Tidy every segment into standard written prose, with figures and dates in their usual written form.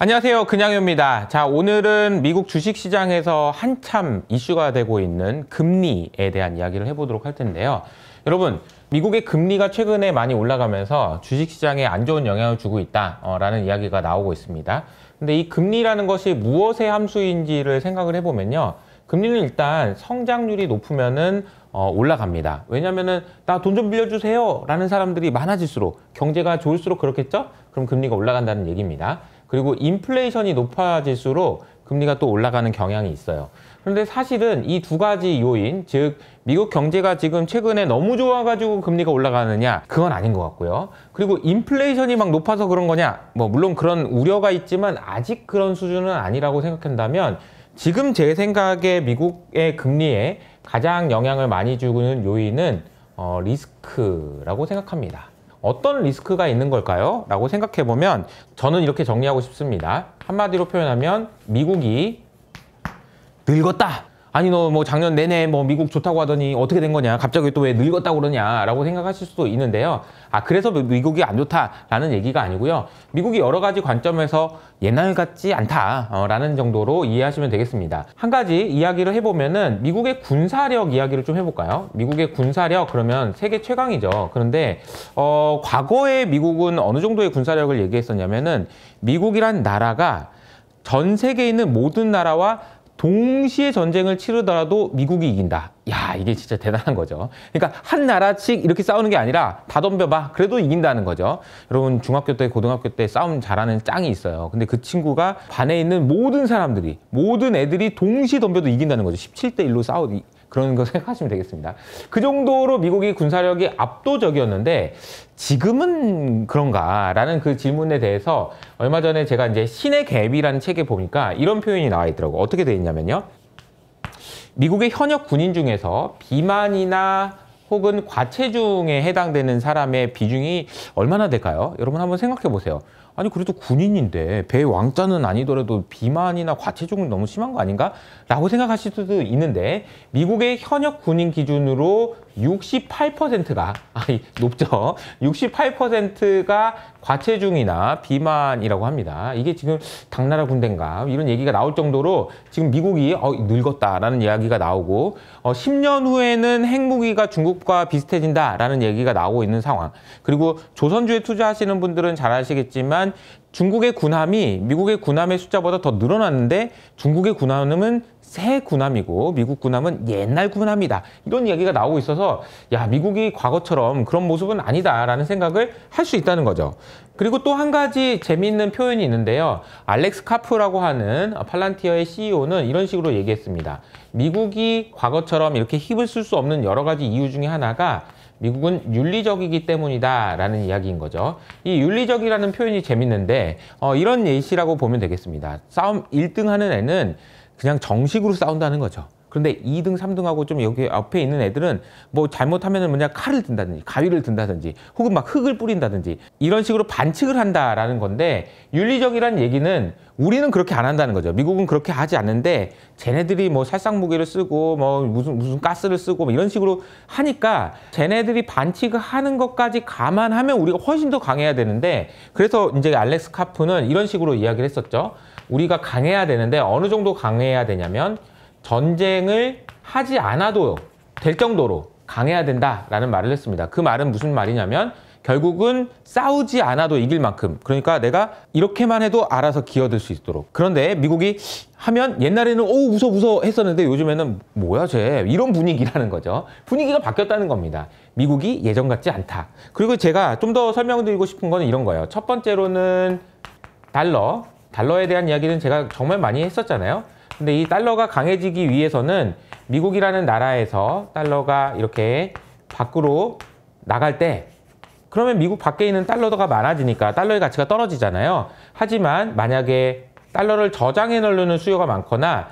안녕하세요. 그냥요입니다. 자, 오늘은 미국 주식시장에서 한참 이슈가 되고 있는 금리에 대한 이야기를 해보도록 할 텐데요. 여러분, 미국의 금리가 최근에 많이 올라가면서 주식시장에 안 좋은 영향을 주고 있다라는 이야기가 나오고 있습니다. 근데 이 금리라는 것이 무엇의 함수인지를 생각을 해보면요. 금리는 일단 성장률이 높으면은 올라갑니다. 왜냐면은 나 돈 좀 빌려주세요 라는 사람들이 많아질수록 경제가 좋을수록 그렇겠죠? 그럼 금리가 올라간다는 얘기입니다. 그리고 인플레이션이 높아질수록 금리가 또 올라가는 경향이 있어요. 그런데 사실은 이 두 가지 요인, 즉 미국 경제가 지금 최근에 너무 좋아가지고 금리가 올라가느냐? 그건 아닌 것 같고요. 그리고 인플레이션이 막 높아서 그런 거냐? 물론 그런 우려가 있지만 아직 그런 수준은 아니라고 생각한다면 지금 제 생각에 미국의 금리에 가장 영향을 많이 주는 요인은 리스크라고 생각합니다. 어떤 리스크가 있는 걸까요? 라고 생각해 보면 저는 이렇게 정리하고 싶습니다. 한마디로 표현하면 미국이 늙었다. 아니 너 뭐 작년 내내 뭐 미국 좋다고 하더니 어떻게 된 거냐? 갑자기 또 왜 늙었다고 그러냐? 라고 생각하실 수도 있는데요. 그래서 미국이 안 좋다라는 얘기가 아니고요. 미국이 여러 가지 관점에서 옛날 같지 않다라는 정도로 이해하시면 되겠습니다. 한 가지 이야기를 해보면은 미국의 군사력 이야기를 좀 해볼까요? 미국의 군사력 그러면 세계 최강이죠. 그런데 과거에 미국은 어느 정도의 군사력을 얘기했었냐면은 미국이란 나라가 전 세계에 있는 모든 나라와 동시에 전쟁을 치르더라도 미국이 이긴다. 야, 이게 진짜 대단한 거죠. 그러니까 한 나라씩 이렇게 싸우는 게 아니라 다 덤벼봐. 그래도 이긴다는 거죠. 여러분 중학교 때, 고등학교 때 싸움 잘하는 짱이 있어요. 근데 그 친구가 반에 있는 모든 사람들이, 모든 애들이 동시에 덤벼도 이긴다는 거죠. 17대 1로 싸우기. 그런 거 생각하시면 되겠습니다. 그 정도로 미국의 군사력이 압도적이었는데 지금은 그런가라는 그 질문에 대해서 얼마 전에 제가 이제 신의 갭이라는 책에 보니까 이런 표현이 나와 있더라고요. 어떻게 되어 있냐면요. 미국의 현역 군인 중에서 비만이나 혹은 과체중에 해당되는 사람의 비중이 얼마나 될까요? 여러분 한번 생각해 보세요. 아니 그래도 군인인데 배 왕자는 아니더라도 비만이나 과체중은 너무 심한 거 아닌가? 라고 생각하실 수도 있는데 미국의 현역 군인 기준으로 68%가 높죠. 68%가 과체중이나 비만이라고 합니다. 이게 지금 당나라 군대인가 이런 얘기가 나올 정도로 지금 미국이 늙었다라는 이야기가 나오고 10년 후에는 핵무기가 중국과 비슷해진다라는 얘기가 나오고 있는 상황. 그리고 조선주에 투자하시는 분들은 잘 아시겠지만 중국의 군함이 미국의 군함의 숫자보다 더 늘어났는데 중국의 군함은 새 군함이고 미국 군함은 옛날 군함이다. 이런 이야기가 나오고 있어서 야, 미국이 과거처럼 그런 모습은 아니다라는 생각을 할 수 있다는 거죠. 그리고 또 한 가지 재미있는 표현이 있는데요. 알렉스 카프라고 하는 팔란티어의 CEO는 이런 식으로 얘기했습니다. 미국이 과거처럼 이렇게 힘을 쓸 수 없는 여러 가지 이유 중에 하나가 미국은 윤리적이기 때문이다 라는 이야기인 거죠. 이 윤리적이라는 표현이 재밌는데 이런 예시라고 보면 되겠습니다. 싸움 1등 하는 애는 그냥 정식으로 싸운다는 거죠. 그런데 2등, 3등하고 좀 여기 앞에 있는 애들은 뭐 잘못하면 뭐냐 칼을 든다든지 가위를 든다든지 혹은 막 흙을 뿌린다든지 이런 식으로 반칙을 한다라는 건데 윤리적이라는 얘기는 우리는 그렇게 안 한다는 거죠. 미국은 그렇게 하지 않는데 쟤네들이 뭐 살상무기를 쓰고 뭐 무슨 가스를 쓰고 뭐 이런 식으로 하니까 쟤네들이 반칙을 하는 것까지 감안하면 우리가 훨씬 더 강해야 되는데 그래서 이제 알렉스 카프는 이런 식으로 이야기를 했었죠. 우리가 강해야 되는데 어느 정도 강해야 되냐면 전쟁을 하지 않아도 될 정도로 강해야 된다라는 말을 했습니다. 그 말은 무슨 말이냐면 결국은 싸우지 않아도 이길 만큼 그러니까 내가 이렇게만 해도 알아서 기어들 수 있도록 그런데 미국이 하면 옛날에는 무서워 했었는데 요즘에는 뭐야 쟤 이런 분위기라는 거죠. 분위기가 바뀌었다는 겁니다. 미국이 예전 같지 않다. 그리고 제가 좀 더 설명드리고 싶은 건 이런 거예요. 첫 번째로는 달러에 대한 이야기는 제가 정말 많이 했었잖아요. 근데 이 달러가 강해지기 위해서는 미국이라는 나라에서 달러가 이렇게 밖으로 나갈 때 그러면 미국 밖에 있는 달러가 많아지니까 달러의 가치가 떨어지잖아요. 하지만 만약에 달러를 저장해 놓으려는 수요가 많거나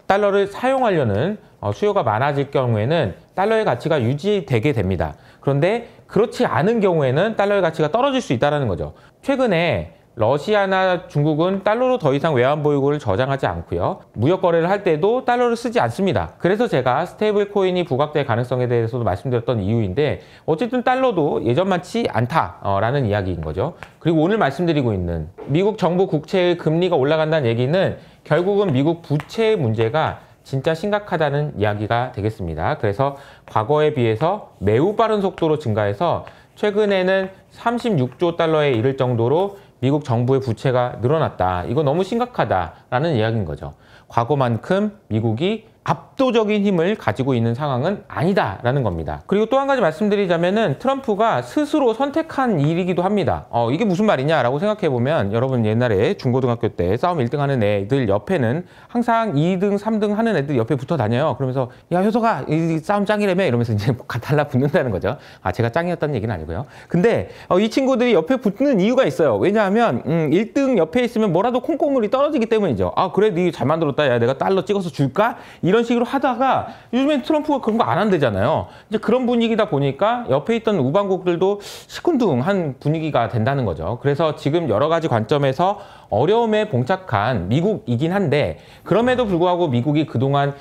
달러를 사용하려는 수요가 많아질 경우에는 달러의 가치가 유지되게 됩니다. 그런데 그렇지 않은 경우에는 달러의 가치가 떨어질 수 있다는 거죠. 최근에 러시아나 중국은 달러로 더 이상 외환 보유고를 저장하지 않고요. 무역 거래를 할 때도 달러를 쓰지 않습니다. 그래서 제가 스테이블 코인이 부각될 가능성에 대해서도 말씀드렸던 이유인데 어쨌든 달러도 예전만치 않다라는 이야기인 거죠. 그리고 오늘 말씀드리고 있는 미국 정부 국채의 금리가 올라간다는 얘기는 결국은 미국 부채의 문제가 진짜 심각하다는 이야기가 되겠습니다. 그래서 과거에 비해서 매우 빠른 속도로 증가해서 최근에는 36조 달러에 이를 정도로 미국 정부의 부채가 늘어났다. 이거 너무 심각하다라는 이야기인 거죠. 과거만큼 미국이 압도적인 힘을 가지고 있는 상황은 아니다라는 겁니다. 그리고 또 한 가지 말씀드리자면은 트럼프가 스스로 선택한 일이기도 합니다. 이게 무슨 말이냐라고 생각해보면 여러분 옛날에 중고등학교 때 싸움 1등 하는 애들 옆에는 항상 2등, 3등 하는 애들 옆에 붙어 다녀요. 그러면서 야 효석아 이 싸움 짱이라며 이러면서 이제 달라붙는다는 거죠. 제가 짱이었다는 얘기는 아니고요. 근데 이 친구들이 옆에 붙는 이유가 있어요. 왜냐하면 1등 옆에 있으면 뭐라도 콩고물이 떨어지기 때문이죠. 그래 니 잘 만들었다. 야 내가 달러 찍어서 줄까? 이런 식으로 하다가 요즘엔 트럼프가 그런 거 안 한대잖아요. 이제 그런 분위기다 보니까 옆에 있던 우방국들도 시큰둥한 분위기가 된다는 거죠. 그래서 지금 여러 가지 관점에서 어려움에 봉착한 미국이긴 한데 그럼에도 불구하고 미국이 그동안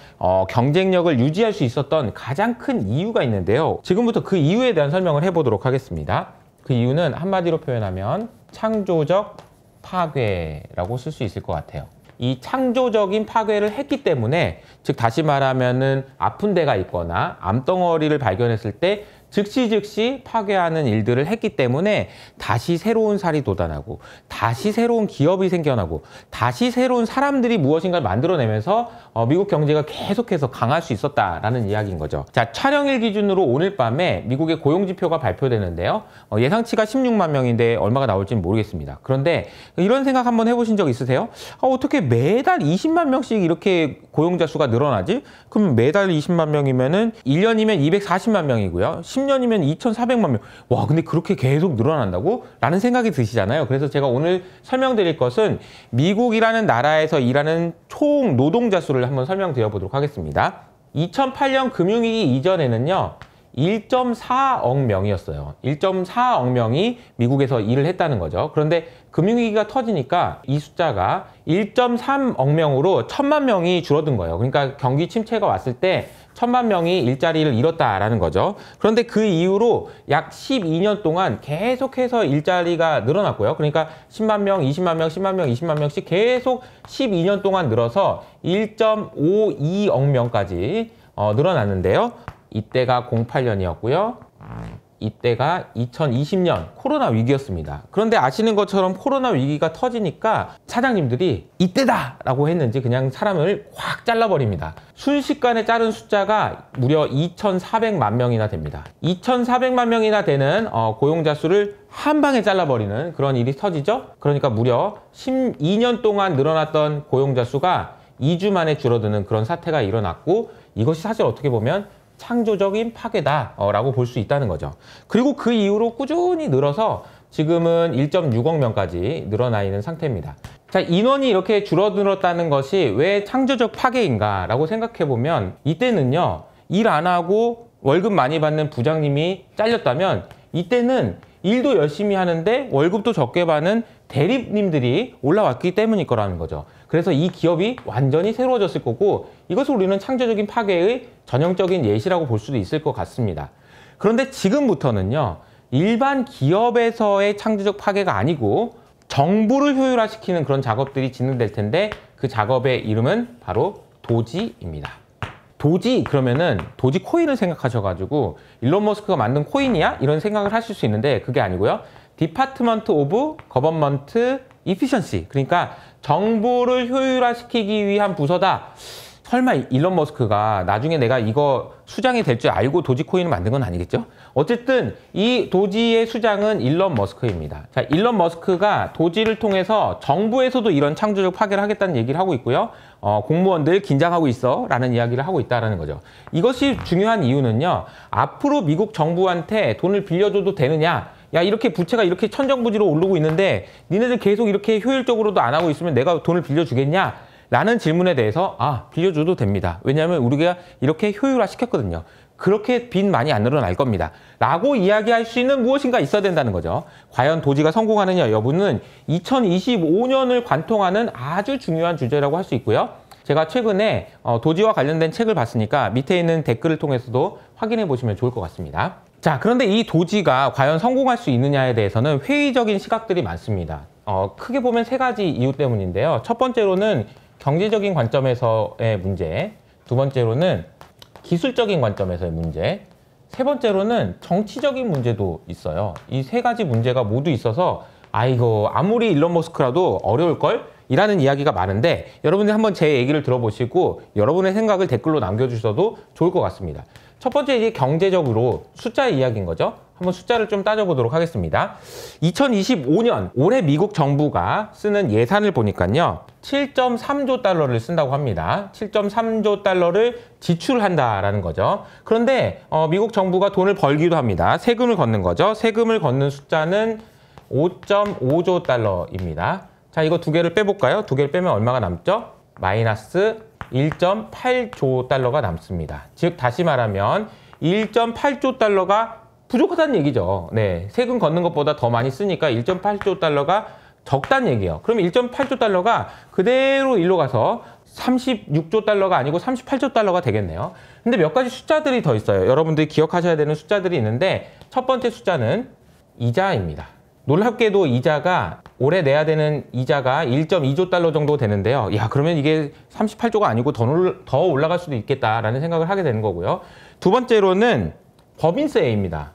경쟁력을 유지할 수 있었던 가장 큰 이유가 있는데요. 지금부터 그 이유에 대한 설명을 해보도록 하겠습니다. 그 이유는 한마디로 표현하면 창조적 파괴라고 쓸 수 있을 것 같아요. 이 창조적인 파괴를 했기 때문에 즉 다시 말하면은 아픈 데가 있거나 암덩어리를 발견했을 때 즉시 파괴하는 일들을 했기 때문에 다시 새로운 살이 돋아나고 다시 새로운 기업이 생겨나고 다시 새로운 사람들이 무엇인가를 만들어내면서 미국 경제가 계속해서 강할 수 있었다라는 이야기인 거죠. 자, 촬영일 기준으로 오늘 밤에 미국의 고용지표가 발표되는데요. 예상치가 16만 명인데 얼마가 나올지는 모르겠습니다. 그런데 이런 생각 한번 해보신 적 있으세요? 어떻게 매달 20만 명씩 이렇게 고용자 수가 늘어나지? 그럼 매달 20만 명이면은 1년이면 240만 명이고요. 10년이면 2,400만 명. 와, 근데 그렇게 계속 늘어난다고? 라는 생각이 드시잖아요. 그래서 제가 오늘 설명드릴 것은 미국이라는 나라에서 일하는 총 노동자 수를 한번 설명드려 보도록 하겠습니다. 2008년 금융위기 이전에는요. 1.4억 명이었어요. 1.4억 명이 미국에서 일을 했다는 거죠. 그런데 금융위기가 터지니까 이 숫자가 1.3억 명으로 1,000만 명이 줄어든 거예요. 그러니까 경기 침체가 왔을 때 1,000만 명이 일자리를 잃었다라는 거죠. 그런데 그 이후로 약 12년 동안 계속해서 일자리가 늘어났고요. 그러니까 10만 명, 20만 명, 10만 명, 20만 명씩 계속 12년 동안 늘어서 1.52억 명까지 늘어났는데요. 이때가 08년이었고요. 이때가 2020년 코로나 위기였습니다. 그런데 아시는 것처럼 코로나 위기가 터지니까 사장님들이 이때다! 라고 했는지 그냥 사람을 확 잘라버립니다. 순식간에 자른 숫자가 무려 2,400만 명이나 됩니다. 2,400만 명이나 되는 고용자 수를 한 방에 잘라버리는 그런 일이 터지죠. 그러니까 무려 12년 동안 늘어났던 고용자 수가 2주 만에 줄어드는 그런 사태가 일어났고 이것이 사실 어떻게 보면 창조적인 파괴다라고 볼 수 있다는 거죠. 그리고 그 이후로 꾸준히 늘어서 지금은 1.6억 명까지 늘어나 있는 상태입니다. 자, 인원이 이렇게 줄어들었다는 것이 왜 창조적 파괴인가라고 생각해 보면 이때는요. 일 안 하고 월급 많이 받는 부장님이 잘렸다면 이때는 일도 열심히 하는데 월급도 적게 받는 대리님들이 올라왔기 때문일 거라는 거죠. 그래서 이 기업이 완전히 새로워졌을 거고 이것을 우리는 창조적인 파괴의 전형적인 예시라고 볼 수도 있을 것 같습니다. 그런데 지금부터는요. 일반 기업에서의 창조적 파괴가 아니고 정보를 효율화시키는 그런 작업들이 진행될 텐데 그 작업의 이름은 바로 도지입니다. 도지 그러면은 도지 코인을 생각하셔가지고 일론 머스크가 만든 코인이야? 이런 생각을 하실 수 있는데 그게 아니고요. 디파트먼트 오브 거버먼트 이피션시 그러니까 정보를 효율화시키기 위한 부서다. 설마 일론 머스크가 나중에 내가 이거 수장이 될 줄 알고 도지코인을 만든 건 아니겠죠? 어쨌든 이 도지의 수장은 일론 머스크입니다. 자, 일론 머스크가 도지를 통해서 정부에서도 이런 창조적 파괴를 하겠다는 얘기를 하고 있고요. 공무원들 긴장하고 있어 라는 이야기를 하고 있다는 거죠. 이것이 중요한 이유는요. 앞으로 미국 정부한테 돈을 빌려줘도 되느냐? 야, 이렇게 부채가 이렇게 천정부지로 오르고 있는데 니네들 계속 이렇게 효율적으로도 안 하고 있으면 내가 돈을 빌려주겠냐? 라는 질문에 대해서 빌려줘도 됩니다. 왜냐하면 우리가 이렇게 효율화 시켰거든요. 그렇게 빚 많이 안 늘어날 겁니다. 라고 이야기할 수 있는 무엇인가 있어야 된다는 거죠. 과연 도지가 성공하느냐 여부는 2025년을 관통하는 아주 중요한 주제라고 할 수 있고요. 제가 최근에 도지와 관련된 책을 봤으니까 밑에 있는 댓글을 통해서도 확인해 보시면 좋을 것 같습니다. 자, 그런데 이 도지가 과연 성공할 수 있느냐에 대해서는 회의적인 시각들이 많습니다. 크게 보면 세 가지 이유 때문인데요. 첫 번째로는 경제적인 관점에서의 문제, 두 번째로는 기술적인 관점에서의 문제, 세 번째로는 정치적인 문제도 있어요. 이 세 가지 문제가 모두 있어서 이거 아무리 일론 머스크라도 어려울걸? 이라는 이야기가 많은데 여러분들 한번 제 얘기를 들어보시고 여러분의 생각을 댓글로 남겨주셔도 좋을 것 같습니다. 첫 번째 이제 경제적으로 숫자의 이야기인 거죠. 한번 숫자를 좀 따져보도록 하겠습니다. 2025년 올해 미국 정부가 쓰는 예산을 보니까요. 7.3조 달러를 쓴다고 합니다. 7.3조 달러를 지출한다라는 거죠. 그런데 미국 정부가 돈을 벌기도 합니다. 세금을 걷는 거죠. 세금을 걷는 숫자는 5.5조 달러입니다. 자, 이거 두 개를 빼볼까요? 두 개를 빼면 얼마가 남죠? 마이너스 1.8조 달러가 남습니다. 즉 다시 말하면 1.8조 달러가 부족하다는 얘기죠. 네, 세금 걷는 것보다 더 많이 쓰니까 1.8조 달러가 적다는 얘기예요. 그럼 1.8조 달러가 그대로 일로 가서 36조 달러가 아니고 38조 달러가 되겠네요. 근데 몇 가지 숫자들이 더 있어요. 여러분들이 기억하셔야 되는 숫자들이 있는데 첫 번째 숫자는 이자입니다. 놀랍게도 이자가 올해 내야 되는 이자가 1.2조 달러 정도 되는데요. 야, 그러면 이게 38조가 아니고 더 올라갈 수도 있겠다라는 생각을 하게 되는 거고요. 두 번째로는 법인세입니다.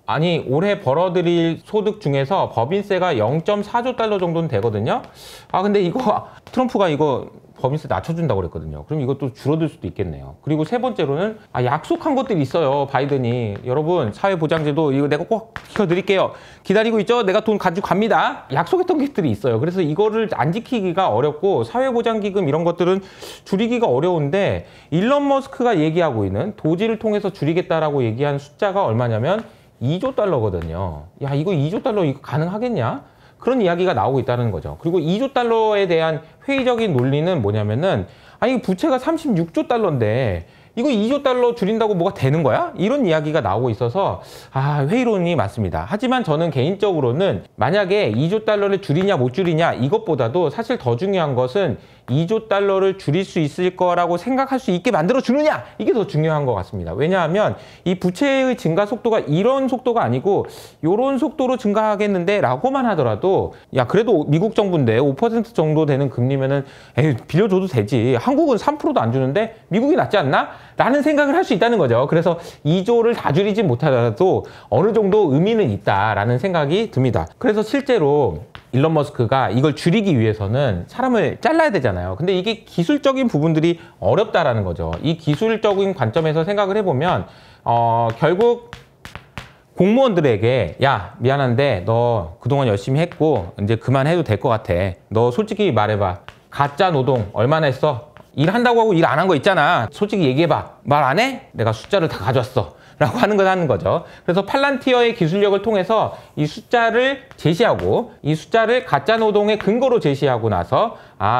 아니, 올해 벌어들일 소득 중에서 법인세가 0.4조 달러 정도는 되거든요. 근데 이거 트럼프가 이거 법인세 낮춰준다고 그랬거든요. 그럼 이것도 줄어들 수도 있겠네요. 그리고 세 번째로는 약속한 것들이 있어요. 바이든이. 여러분, 사회보장제도 이거 내가 꼭 지켜드릴게요. 기다리고 있죠? 내가 돈 가지고 갑니다. 약속했던 것들이 있어요. 그래서 이거를 안 지키기가 어렵고 사회보장기금 이런 것들은 줄이기가 어려운데 일론 머스크가 얘기하고 있는 도지를 통해서 줄이겠다라고 얘기한 숫자가 얼마냐면 2조 달러거든요. 야, 이거 2조 달러 이거 가능하겠냐? 그런 이야기가 나오고 있다는 거죠. 그리고 2조 달러에 대한 회의적인 논리는 뭐냐면은 부채가 36조 달러인데 이거 2조 달러 줄인다고 뭐가 되는 거야? 이런 이야기가 나오고 있어서 회의론이 많습니다. 하지만 저는 개인적으로는 만약에 2조 달러를 줄이냐 못 줄이냐 이것보다도 사실 더 중요한 것은 2조 달러를 줄일 수 있을 거라고 생각할 수 있게 만들어주느냐, 이게 더 중요한 것 같습니다. 왜냐하면 이 부채의 증가 속도가 이런 속도가 아니고 이런 속도로 증가하겠는데 라고만 하더라도 야, 그래도 미국 정부인데 5% 정도 되는 금리면은 빌려줘도 되지. 한국은 3%도 안 주는데 미국이 낫지 않나? 라는 생각을 할 수 있다는 거죠. 그래서 2조를 다 줄이지 못하더라도 어느 정도 의미는 있다라는 생각이 듭니다. 그래서 실제로 일론 머스크가 이걸 줄이기 위해서는 사람을 잘라야 되잖아요. 근데 이게 기술적인 부분들이 어렵다라는 거죠. 이 기술적인 관점에서 생각을 해보면 결국 공무원들에게 야, 미안한데 너 그동안 열심히 했고 이제 그만해도 될 것 같아. 너 솔직히 말해봐. 가짜 노동 얼마나 했어? 일한다고 하고 일 안 한 거 있잖아. 솔직히 얘기해봐. 말 안 해? 내가 숫자를 다 가져왔어. 라고 하는 거죠. 그래서 팔란티어의 기술력을 통해서 이 숫자를 제시하고 이 숫자를 가짜 노동의 근거로 제시하고 나서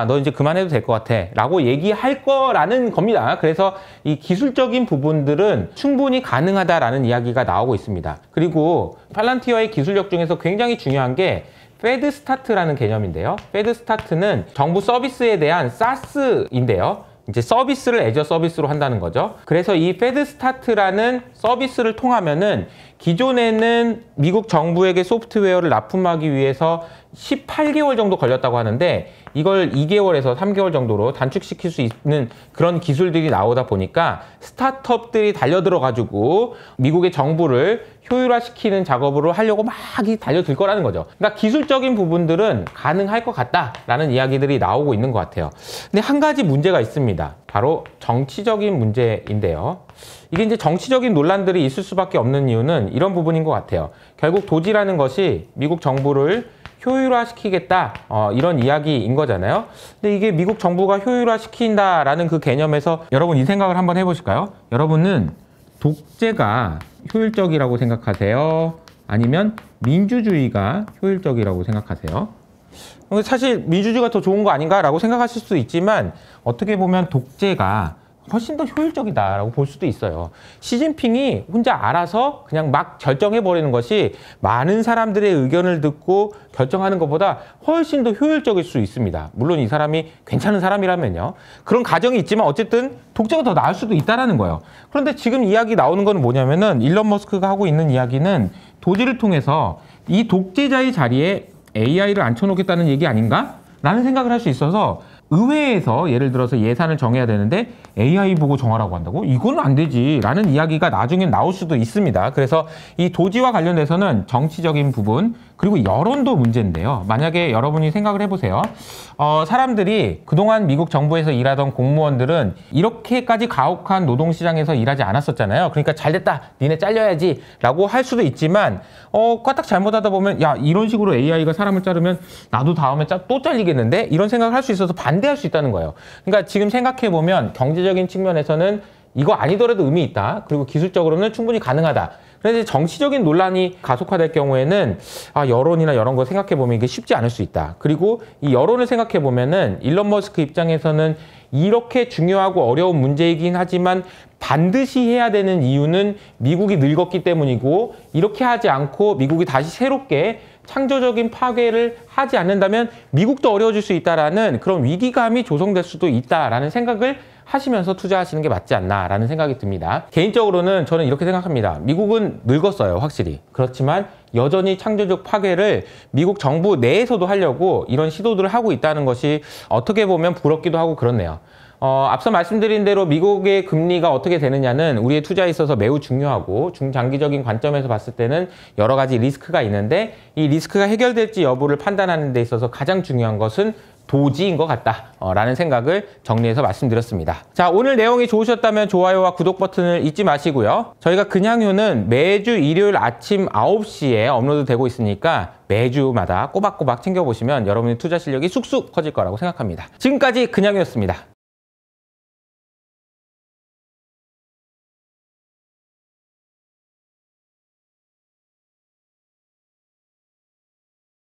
너 이제 그만해도 될 것 같아 라고 얘기할 거라는 겁니다. 그래서 이 기술적인 부분들은 충분히 가능하다라는 이야기가 나오고 있습니다. 그리고 팔란티어의 기술력 중에서 굉장히 중요한 게 페드 스타트라는 개념인데요. 페드 스타트는 정부 서비스에 대한 사스인데요. 이제 서비스를 애저 서비스로 한다는 거죠. 그래서 이 페드 스타트라는 서비스를 통하면은 기존에는 미국 정부에게 소프트웨어를 납품하기 위해서 18개월 정도 걸렸다고 하는데 이걸 2개월에서 3개월 정도로 단축시킬 수 있는 그런 기술들이 나오다 보니까 스타트업들이 달려들어 가지고 미국의 정부를 효율화시키는 작업으로 하려고 막 달려들 거라는 거죠. 그러니까 기술적인 부분들은 가능할 것 같다라는 이야기들이 나오고 있는 것 같아요. 근데 한 가지 문제가 있습니다. 바로 정치적인 문제인데요. 이게 이제 정치적인 논란들이 있을 수밖에 없는 이유는 이런 부분인 것 같아요. 결국 도지라는 것이 미국 정부를 효율화시키겠다 이런 이야기인 거잖아요. 근데 이게 미국 정부가 효율화시킨다라는 그 개념에서 여러분 이 생각을 한번 해보실까요? 여러분은 독재가 효율적이라고 생각하세요? 아니면 민주주의가 효율적이라고 생각하세요? 사실 민주주의가 더 좋은 거 아닌가 라고 생각하실 수도 있지만 어떻게 보면 독재가 훨씬 더 효율적이다라고 볼 수도 있어요. 시진핑이 혼자 알아서 그냥 막 결정해버리는 것이 많은 사람들의 의견을 듣고 결정하는 것보다 훨씬 더 효율적일 수 있습니다. 물론 이 사람이 괜찮은 사람이라면요. 그런 가정이 있지만 어쨌든 독재가 더 나을 수도 있다는 거예요. 그런데 지금 이야기 나오는 건 뭐냐면은 일론 머스크가 하고 있는 이야기는 도지를 통해서 이 독재자의 자리에 AI를 앉혀놓겠다는 얘기 아닌가? 라는 생각을 할 수 있어서 의회에서 예를 들어서 예산을 정해야 되는데 AI 보고 정하라고 한다고? 이건 안 되지 라는 이야기가 나중엔 나올 수도 있습니다. 그래서 이 도지와 관련돼서는 정치적인 부분 그리고 여론도 문제인데요. 만약에 여러분이 생각을 해보세요. 사람들이 그동안 미국 정부에서 일하던 공무원들은 이렇게까지 가혹한 노동시장에서 일하지 않았었잖아요. 그러니까 잘됐다 니네 잘려야지 라고 할 수도 있지만 까딱 잘못하다 보면 야 이런 식으로 AI가 사람을 자르면 나도 다음에 또 잘리겠는데 이런 생각을 할 수 있어서 반대할 수 있다는 거예요. 그러니까 지금 생각해보면 경제적인 측면에서는 이거 아니더라도 의미 있다. 그리고 기술적으로는 충분히 가능하다. 그런데 정치적인 논란이 가속화될 경우에는 여론이나 이런 거 생각해보면 이게 쉽지 않을 수 있다. 그리고 이 여론을 생각해보면은 일론 머스크 입장에서는 이렇게 중요하고 어려운 문제이긴 하지만 반드시 해야 되는 이유는 미국이 늙었기 때문이고 이렇게 하지 않고 미국이 다시 새롭게 창조적인 파괴를 하지 않는다면 미국도 어려워질 수 있다라는 그런 위기감이 조성될 수도 있다라는 생각을 하시면서 투자하시는 게 맞지 않나라는 생각이 듭니다. 개인적으로는 저는 이렇게 생각합니다. 미국은 늙었어요, 확실히. 그렇지만 여전히 창조적 파괴를 미국 정부 내에서도 하려고 이런 시도들을 하고 있다는 것이 어떻게 보면 부럽기도 하고 그렇네요. 앞서 말씀드린 대로 미국의 금리가 어떻게 되느냐는 우리의 투자에 있어서 매우 중요하고 중장기적인 관점에서 봤을 때는 여러 가지 리스크가 있는데 이 리스크가 해결될지 여부를 판단하는 데 있어서 가장 중요한 것은 도지인 것 같다 라는 생각을 정리해서 말씀드렸습니다. 자, 오늘 내용이 좋으셨다면 좋아요와 구독 버튼을 잊지 마시고요. 저희가 그냥요는 매주 일요일 아침 9시에 업로드 되고 있으니까 매주마다 꼬박꼬박 챙겨보시면 여러분의 투자 실력이 쑥쑥 커질 거라고 생각합니다. 지금까지 그냥요였습니다.